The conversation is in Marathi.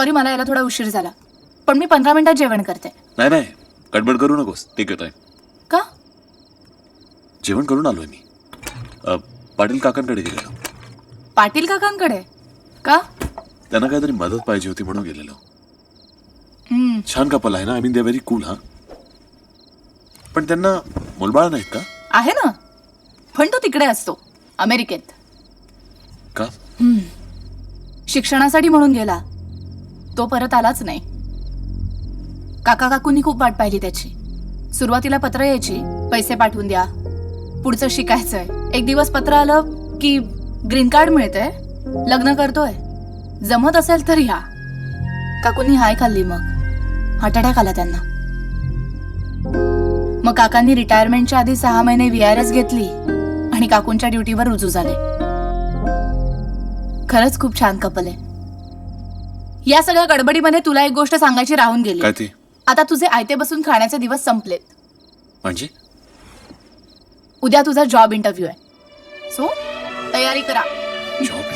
सॉरी, मला यायला थोडा उशीर झाला, पण मी 15 मिनिटात जेवण करते. नाही नाही, गडबड करू नकोस. ठीक आहे, का? जेवण करून आलोय मी. पाटील काकांकडे गेलेलो. पाटील काकांकडे? का? त्यांना काहीतरी मदत पाहिजे होती म्हणून गेलेलो. हम्म, छान कपल आहे ना, I mean they very cool. हा, पण त्यांना मुलबाळ नाहीत का? आहे ना, पण तो तिकडे असतो, अमेरिकेत. का? शिक्षणासाठी म्हणून गेला. तो परत आलाच नाही. काका काकूंनी खूप वाट पाहिली त्याची. सुरुवातीला पत्र यायची, पैसे पाठवून द्या, पुढचं शिकायचंय. एक दिवस पत्र आलं की ग्रीन कार्ड मिळतंय, लग्न करतोय, जमत असेल तर या. काकूंनी हाय खाल्ली. मग हार्ट अटॅक आला त्यांना. मग काकांनी रिटायरमेंटच्या आधी 6 महिने VRS घेतली आणि काकूंच्या ड्युटीवर रुजू झाले. खरंच खूप छान कपल आहे. या सगळ्या गडबडीमध्ये तुला एक गोष्ट सांगायची राहून गेली. काय ते? आता तुझे आयते बसून खाण्याचे दिवस संपलेत. म्हणजे उद्या तुझा जॉब इंटरव्ह्यू आहे, सो तयारी करा. जॉब